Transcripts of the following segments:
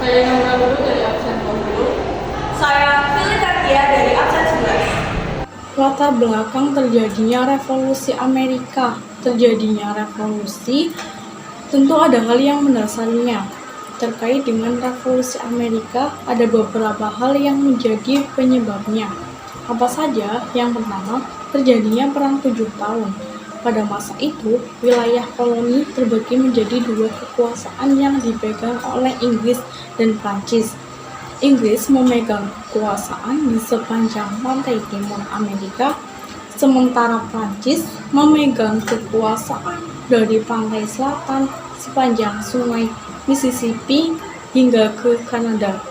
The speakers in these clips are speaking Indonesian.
Saya Nora dulu dari absen 20. Saya Fili Katia dari absen 11. Latar belakang terjadinya revolusi Amerika. Terjadinya revolusi tentu ada hal yang mendasarinya. Terkait dengan revolusi Amerika, ada beberapa hal yang menjadi penyebabnya. Apa saja? Yang pertama, terjadinya Perang 7 tahun. Pada masa itu, wilayah koloni terbagi menjadi dua kekuasaan yang dipegang oleh Inggris dan Prancis. Inggris memegang kekuasaan di sepanjang pantai timur Amerika, sementara Prancis memegang kekuasaan dari pantai selatan sepanjang sungai Mississippi hingga ke Kanada.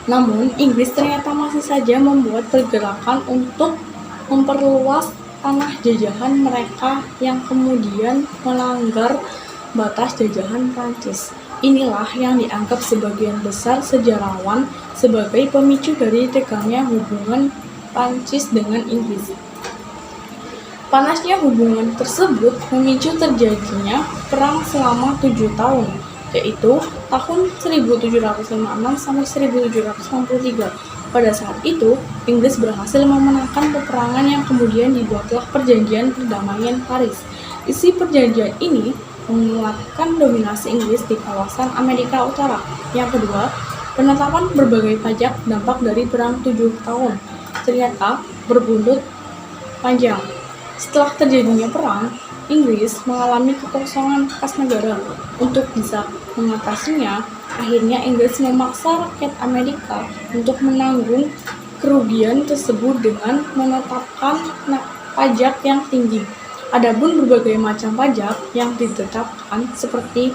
Namun, Inggris ternyata masih saja membuat pergerakan untuk memperluas tanah jajahan mereka yang kemudian melanggar batas jajahan Prancis. Inilah yang dianggap sebagian besar sejarawan sebagai pemicu dari tegangnya hubungan Prancis dengan Inggris. Panasnya hubungan tersebut memicu terjadinya perang selama 7 tahun, yaitu tahun 1756 sampai 1763. Pada saat itu, Inggris berhasil memenangkan peperangan yang kemudian dibuatlah Perjanjian Perdamaian Paris. Isi perjanjian ini menguatkan dominasi Inggris di kawasan Amerika Utara. Yang kedua, penetapan berbagai pajak dampak dari Perang 7 tahun ternyata berbuntut panjang. Setelah terjadinya perang, Inggris mengalami kekosongan kas negara. Untuk bisa mengatasinya, akhirnya Inggris memaksa rakyat Amerika untuk menanggung kerugian tersebut dengan menetapkan pajak yang tinggi. Adapun berbagai macam pajak yang ditetapkan seperti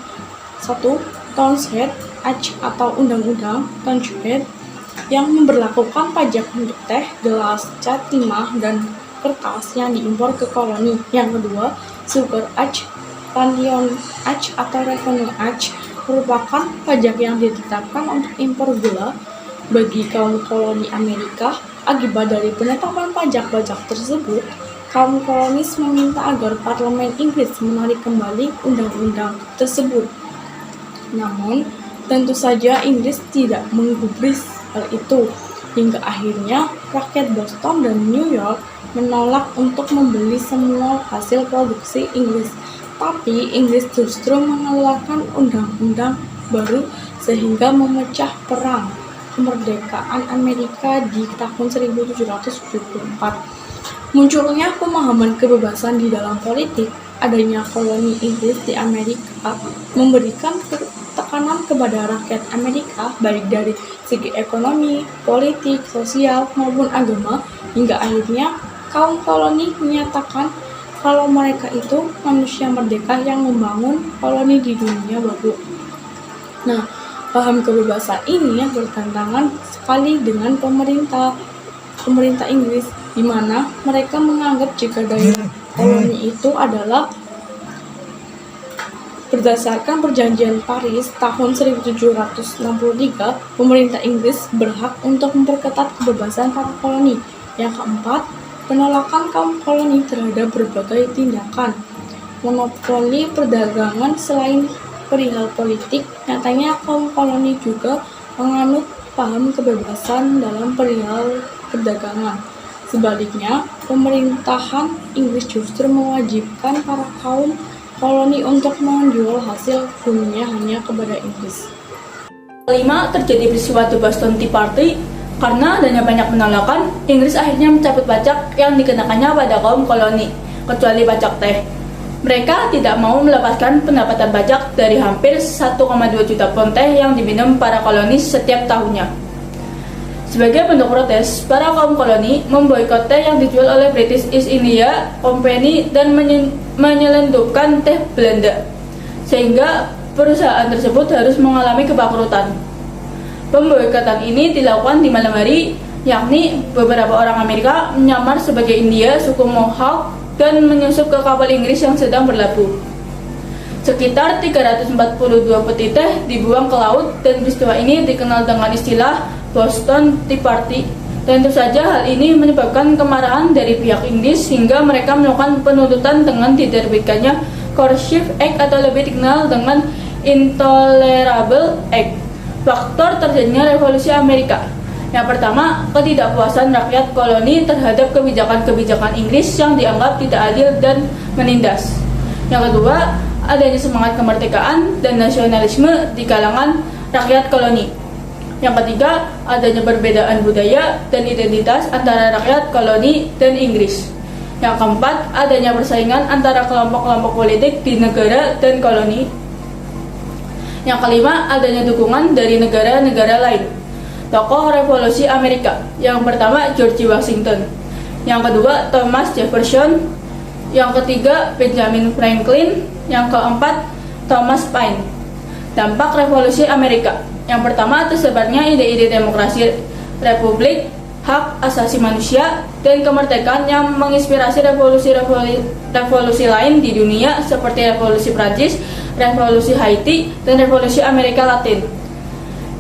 1. Townshend Act atau Undang-Undang Townshend yang memberlakukan pajak untuk teh, gelas, cat, timah, dan kertas yang diimpor ke koloni. Yang kedua, Sugar Act, Plantation Act atau Revenue Act merupakan pajak yang ditetapkan untuk impor gula bagi kaum koloni Amerika. Akibat dari penetapan pajak-pajak tersebut, kaum kolonis meminta agar parlemen Inggris menarik kembali undang-undang tersebut. Namun, tentu saja Inggris tidak menggubris hal itu, hingga akhirnya rakyat Boston dan New York menolak untuk membeli semua hasil produksi Inggris. Tapi Inggris justru mengeluarkan undang-undang baru sehingga memecah perang kemerdekaan Amerika di tahun 1774. Munculnya pemahaman kebebasan di dalam politik, adanya koloni Inggris di Amerika memberikan tekanan kepada rakyat Amerika baik dari segi ekonomi, politik, sosial, maupun agama, hingga akhirnya kaum koloni menyatakan kalau mereka itu manusia merdeka yang membangun koloni di dunia baru. Nah, paham kebebasan ini bertentangan sekali dengan pemerintah Inggris, di mana mereka menganggap jika daerah koloni itu adalah berdasarkan Perjanjian Paris tahun 1763, pemerintah Inggris berhak untuk memperketat kebebasan para koloni. Yang keempat, penolakan kaum koloni terhadap berbagai tindakan monopoli perdagangan. Selain perihal politik, nyatanya kaum koloni juga menganut paham kebebasan dalam perihal perdagangan. Sebaliknya, pemerintahan Inggris justru mewajibkan para kaum koloni untuk menjual hasil buminya hanya kepada Inggris. Kelima, terjadi peristiwa The Boston Tea Party. Karena adanya banyak penolakan, Inggris akhirnya mencabut pajak yang dikenakannya pada kaum koloni, kecuali pajak teh. Mereka tidak mau melepaskan pendapatan pajak dari hampir 1,2 juta pon teh yang diminum para koloni setiap tahunnya. Sebagai bentuk protes, para kaum koloni memboikot teh yang dijual oleh British East India Company dan menyelundupkan teh Belanda, sehingga perusahaan tersebut harus mengalami kebangkrutan. Pemboikotan ini dilakukan di malam hari, yakni beberapa orang Amerika menyamar sebagai India suku Mohawk dan menyusup ke kapal Inggris yang sedang berlabuh. Sekitar 342 peti teh dibuang ke laut dan peristiwa ini dikenal dengan istilah Boston Tea Party. Tentu saja hal ini menyebabkan kemarahan dari pihak Inggris hingga mereka melakukan penuntutan dengan diterbitkannya Coercive Act atau lebih dikenal dengan Intolerable Act. Faktor terjadinya revolusi Amerika. Yang pertama, ketidakpuasan rakyat koloni terhadap kebijakan-kebijakan Inggris yang dianggap tidak adil dan menindas. Yang kedua, adanya semangat kemerdekaan dan nasionalisme di kalangan rakyat koloni. Yang ketiga, adanya perbedaan budaya dan identitas antara rakyat koloni dan Inggris. Yang keempat, adanya persaingan antara kelompok-kelompok politik di negara dan koloni. Yang kelima, adanya dukungan dari negara-negara lain. Tokoh revolusi Amerika. Yang pertama, George Washington. Yang kedua, Thomas Jefferson. Yang ketiga, Benjamin Franklin. Yang keempat, Thomas Paine. Dampak revolusi Amerika. Yang pertama, tersebarnya ide-ide demokrasi, republik, hak asasi manusia, dan kemerdekaan yang menginspirasi revolusi lain di dunia seperti revolusi Prancis, revolusi Haiti, dan revolusi Amerika Latin.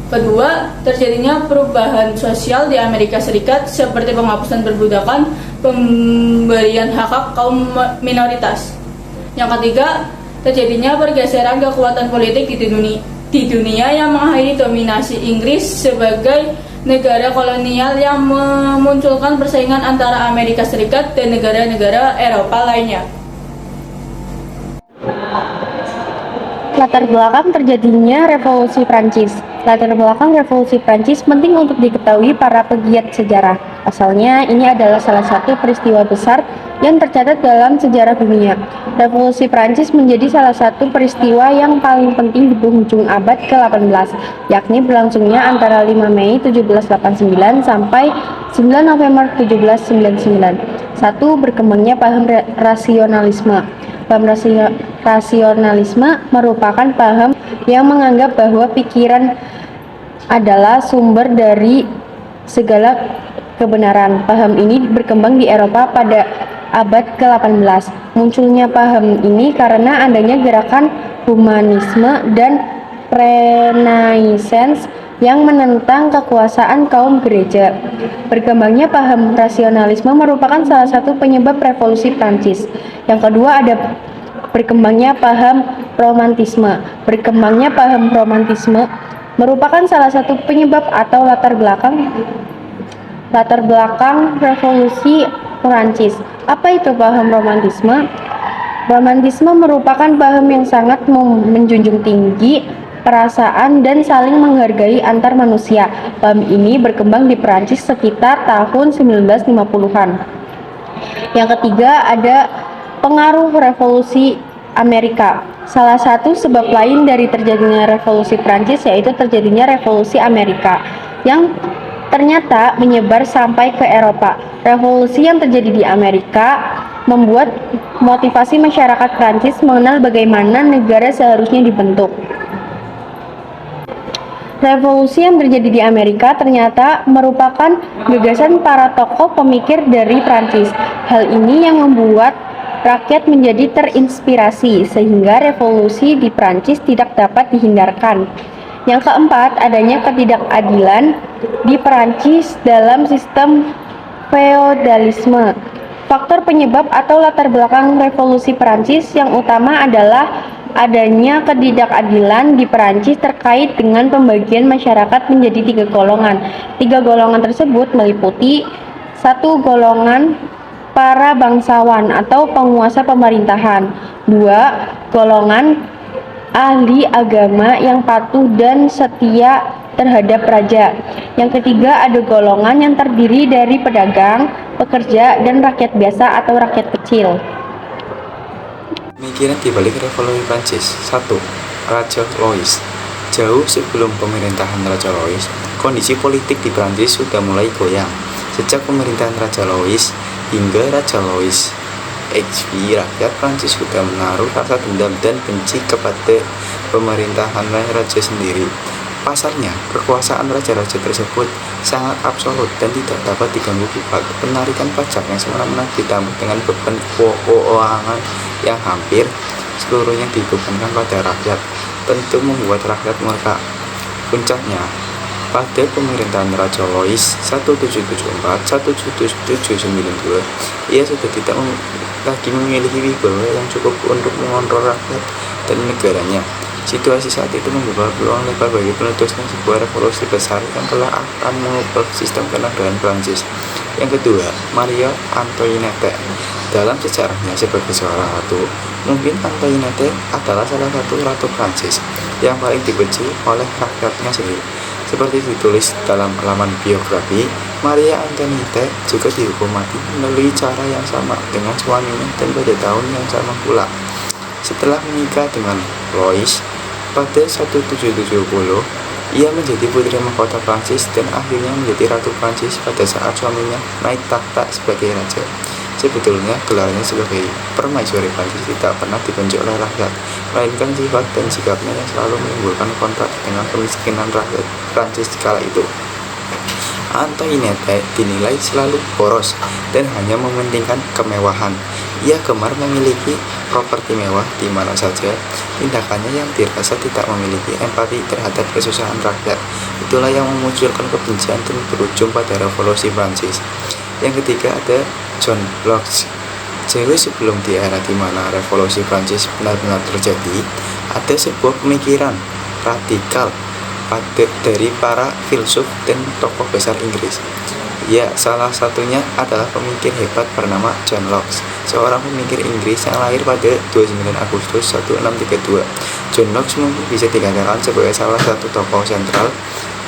Kedua, terjadinya perubahan sosial di Amerika Serikat seperti penghapusan perbudakan, pemberian hak kaum minoritas. Yang ketiga, terjadinya pergeseran kekuatan politik di dunia yang mengakhiri dominasi Inggris sebagai negara kolonial yang memunculkan persaingan antara Amerika Serikat dan negara-negara Eropa lainnya. Latar belakang terjadinya Revolusi Prancis. Latar belakang Revolusi Prancis penting untuk diketahui para pegiat sejarah. Asalnya, ini adalah salah satu peristiwa besar yang tercatat dalam sejarah dunia. Revolusi Prancis menjadi salah satu peristiwa yang paling penting di penghujung abad ke-18, yakni berlangsungnya antara 5 Mei 1789 sampai 9 November 1799. 1. Berkembangnya paham rasionalisme. Paham rasionalisme merupakan paham yang menganggap bahwa pikiran adalah sumber dari segala kebenaran. Paham ini berkembang di Eropa pada abad ke-18. Munculnya paham ini karena adanya gerakan humanisme dan Renaissance yang menentang kekuasaan kaum gereja. Berkembangnya paham rasionalisme merupakan salah satu penyebab revolusi Prancis. Yang kedua, ada berkembangnya paham romantisme. Berkembangnya paham romantisme merupakan salah satu penyebab atau latar belakang revolusi Prancis. Apa itu paham romantisme? Romantisme merupakan paham yang sangat menjunjung tinggi perasaan dan saling menghargai antar manusia. Paham ini berkembang di Prancis sekitar tahun 1950-an. Yang ketiga, ada pengaruh revolusi Amerika. Salah satu sebab lain dari terjadinya revolusi Prancis yaitu terjadinya revolusi Amerika yang ternyata menyebar sampai ke Eropa. Revolusi yang terjadi di Amerika membuat motivasi masyarakat Prancis mengenal bagaimana negara seharusnya dibentuk. Revolusi yang terjadi di Amerika ternyata merupakan gagasan para tokoh pemikir dari Prancis. Hal ini yang membuat rakyat menjadi terinspirasi sehingga revolusi di Prancis tidak dapat dihindarkan. Yang keempat, adanya ketidakadilan di Prancis dalam sistem feodalisme. Faktor penyebab atau latar belakang revolusi Prancis yang utama adalah adanya ketidakadilan di Perancis terkait dengan pembagian masyarakat menjadi 3 golongan. 3 golongan tersebut meliputi 1. Golongan para bangsawan atau penguasa pemerintahan. 2. Golongan ahli agama yang patuh dan setia terhadap raja. Yang ketiga, ada golongan yang terdiri dari pedagang, pekerja, dan rakyat biasa atau rakyat kecil. Pemikiran di balik revolusi Prancis. 1. Raja Louis. Jauh sebelum pemerintahan Raja Louis, kondisi politik di Prancis sudah mulai goyang. Sejak pemerintahan Raja Louis hingga Raja Louis XV, rakyat Prancis sudah menaruh rasa dendam dan benci kepada pemerintahan raja sendiri. Pasalnya, kekuasaan raja-raja tersebut sangat absolut dan tidak dapat diganggu gugat. Penarikan pajak yang semena-mena ditambah dengan beban keuangan yang hampir seluruhnya dibebankan pada rakyat, tentu membuat rakyat murka. Puncaknya, pada pemerintahan Raja Louis 1774-1792, ia sudah tidak lagi memiliki wibawa yang cukup untuk mengontrol rakyat dan negaranya. Situasi saat itu membuka peluang lebar bagi meletusnya sebuah revolusi besar yang telah akan mengubah sistem kenegaraan Prancis. Yang kedua, Marie Antoinette. Dalam sejarahnya sebagai seorang ratu, mungkin Antoinette adalah salah satu ratu Prancis yang paling dibenci oleh rakyatnya sendiri. Seperti ditulis dalam laman biografi, Marie Antoinette juga dihukum mati melalui cara yang sama dengan suaminya dan pada tahun yang sama pula. Setelah menikah dengan Louis pada 1770, ia menjadi putri mahkota Prancis dan akhirnya menjadi ratu Prancis pada saat suaminya naik takhta sebagai raja. Sebetulnya gelarnya sebagai permaisuri Prancis tidak pernah dibenci oleh rakyat, melainkan sifat dan sikapnya yang selalu menimbulkan konflik dengan kemiskinan rakyat Prancis kala itu. Antoinette dinilai selalu boros dan hanya mementingkan kemewahan. Ia gemar memiliki properti mewah di mana saja. Tindakannya yang dirasa tidak memiliki empati terhadap kesusahan rakyat. Itulah yang memunculkan kebencian dan berujung pada revolusi Prancis. Yang ketiga ada John Locke. Jauh sebelum di era di mana revolusi Prancis benar-benar terjadi, ada sebuah pemikiran radikal dari para filsuf dan tokoh besar Inggris. Ya, salah satunya adalah pemikir hebat bernama John Locke, seorang pemikir Inggris yang lahir pada 29 Agustus 1632. John Locke mungkin bisa dikatakan sebagai salah satu tokoh sentral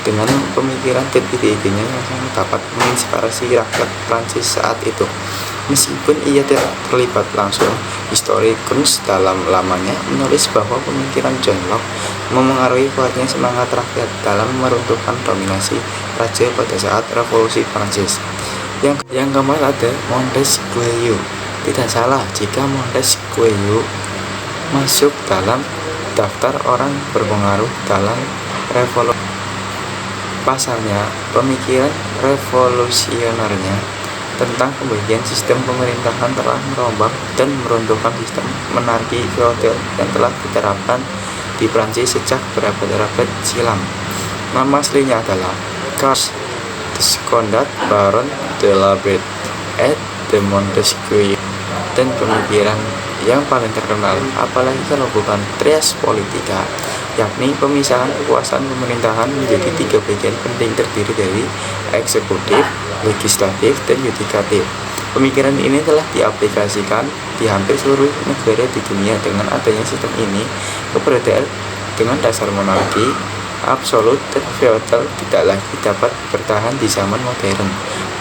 dengan pemikiran dan ide-idenya yang sangat dapat menginspirasi rakyat Prancis saat itu. Meskipun ia tidak terlibat langsung, historikus dalam lamanya menulis bahwa pemikiran John Locke memengaruhi kuatnya semangat rakyat dalam meruntuhkan dominasi raja pada saat revolusi Prancis. Yang keempat ada Montesquieu. Tidak salah jika Montesquieu masuk dalam daftar orang berpengaruh dalam revolusi. Pasalnya, pemikiran revolusionernya tentang pembagian sistem pemerintahan telah merombak dan meruntuhkan sistem monarki feodal yang telah diterapkan di Prancis sejak berabad-abad silam. Nama aslinya adalah Charles Descondat Baron de la Brede et de Montesquieu, dan pemikiran yang paling terkenal, apalagi kalau bukan Trias Politica, yakni pemisahan kekuasaan pemerintahan menjadi 3 bagian penting terdiri dari eksekutif, legislatif, dan yudikatif. Pemikiran ini telah diaplikasikan di hampir seluruh negara di dunia. Dengan adanya sistem ini, keberadaan dengan dasar monarki absolut dan feodal tidak lagi dapat bertahan di zaman modern.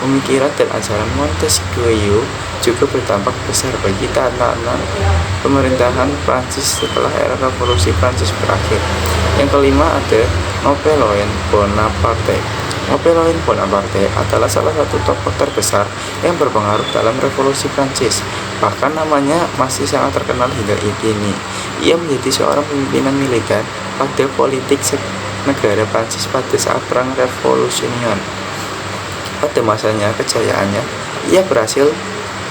Pemikiran dan ajaran Montesquieu juga berdampak besar bagi tatanan pemerintahan Prancis setelah era revolusi Prancis berakhir. Yang kelima ada Napoleon Bonaparte. Napoleon Bonaparte adalah salah satu tokoh terbesar yang berpengaruh dalam revolusi Prancis. Bahkan namanya masih sangat terkenal hingga kini. Ia menjadi seorang pimpinan militer pada politik negara Prancis pada saat perang revolusioner. Pada masanya kejayaannya, ia berhasil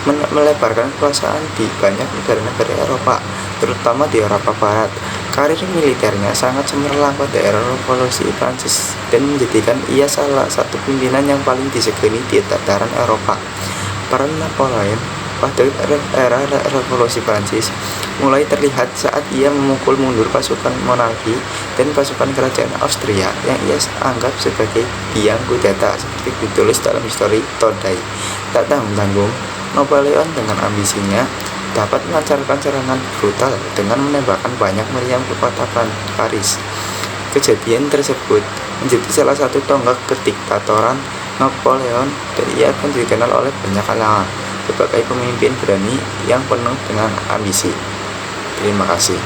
melebarkan kekuasaan di banyak negara-negara Eropa, terutama di Eropa Barat. Karir militernya sangat cemerlang pada era revolusi Prancis dan menjadikan ia salah satu pimpinan yang paling disegani di tataran Eropa. Peran Napoleon pada era revolusi Prancis mulai terlihat saat ia memukul mundur pasukan monarki dan pasukan kerajaan Austria yang ia anggap sebagai biang kudeta, seperti ditulis dalam histori Todai. Tak tanggung-tanggung, Napoleon dengan ambisinya dapat melancarkan serangan brutal dengan menembakkan banyak meriam ke kota Paris. Kejadian tersebut menjadi salah satu tonggak kediktatoran Napoleon dan ia akan dikenal oleh banyak kalangan sebagai pemimpin berani yang penuh dengan ambisi. Terima kasih.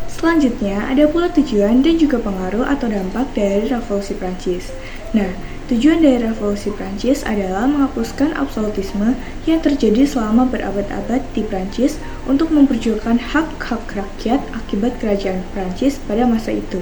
Selanjutnya, ada pula tujuan dan juga pengaruh atau dampak dari revolusi Prancis. Nah, tujuan dari revolusi Prancis adalah menghapuskan absolutisme yang terjadi selama berabad-abad di Prancis untuk memperjuangkan hak-hak rakyat akibat kerajaan Prancis pada masa itu.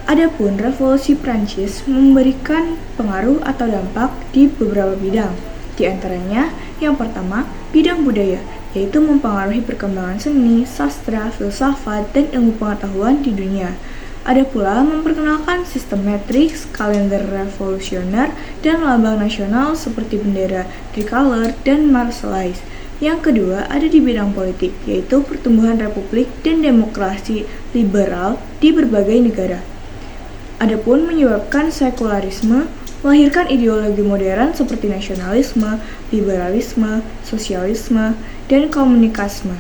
Adapun revolusi Prancis memberikan pengaruh atau dampak di beberapa bidang. Di antaranya, yang pertama, bidang budaya, yaitu mempengaruhi perkembangan seni, sastra, filsafat, dan ilmu pengetahuan di dunia. Ada pula memperkenalkan sistem matriks, kalender revolusioner, dan lambang nasional seperti bendera tricolor dan Marseillaise. Yang kedua ada di bidang politik, yaitu pertumbuhan republik dan demokrasi liberal di berbagai negara. Adapun menyebabkan sekularisme, melahirkan ideologi modern seperti nasionalisme, liberalisme, sosialisme, dan komunikasme.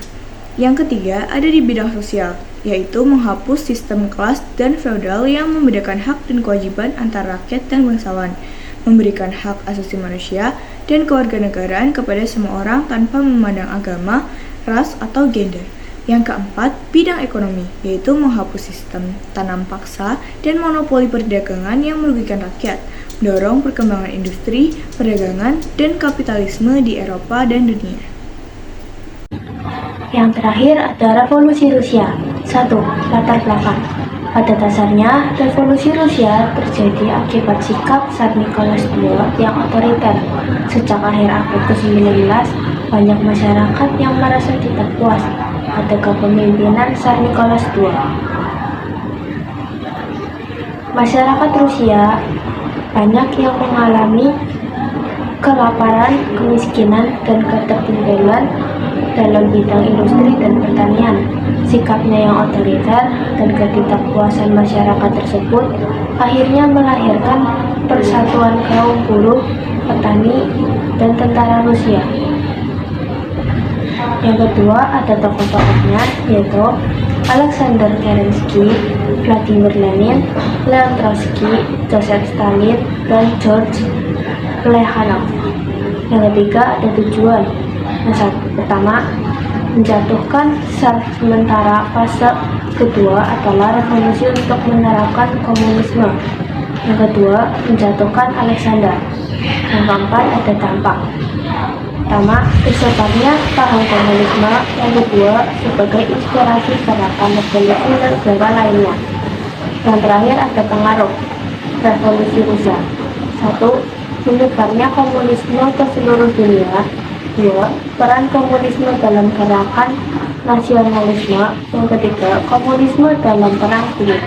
Yang ketiga ada di bidang sosial, yaitu menghapus sistem kelas dan feodal yang membedakan hak dan kewajiban antara rakyat dan bangsawan, memberikan hak asasi manusia dan kewarganegaraan kepada semua orang tanpa memandang agama, ras, atau gender. Yang keempat, bidang ekonomi, yaitu menghapus sistem tanam paksa dan monopoli perdagangan yang merugikan rakyat, mendorong perkembangan industri, perdagangan, dan kapitalisme di Eropa dan dunia. Yang terakhir ada Revolusi Rusia. 1. Latar belakang. Pada dasarnya, revolusi Rusia terjadi akibat sikap Tsar Nicholas II yang otoriter. Sejak akhir abad ke-19, banyak masyarakat yang merasa tidak puas pada kepemimpinan Tsar Nicholas II. Masyarakat Rusia banyak yang mengalami kelaparan, kemiskinan, dan ketertinggalan dalam bidang industri dan pertanian. Sikapnya yang otoriter dan ketidakpuasan masyarakat tersebut akhirnya melahirkan persatuan kaum buruh, petani, dan tentara Rusia. Yang kedua ada tokoh-tokohnya, yaitu Alexander Kerensky, Vladimir Lenin, Leon Trotsky, Joseph Stalin, dan George Plekhanov. Yang ketiga ada tujuan. Yang pertama, menjatuhkan Tsar, sementara fase kedua adalah revolusi untuk menerapkan komunisme. Yang kedua, menjatuhkan Alexander. Yang keempat ada dampak. Pertama, tersebarnya paham komunisme. Yang kedua, sebagai inspirasi gerakan revolusi negara lainnya. Yang terakhir ada pengaruh revolusi Rusia. 1. Menyebarnya komunisme ke seluruh dunia. 2. Peran komunisme dalam gerakan nasionalisme. Yang ketiga, komunisme dalam perang dunia.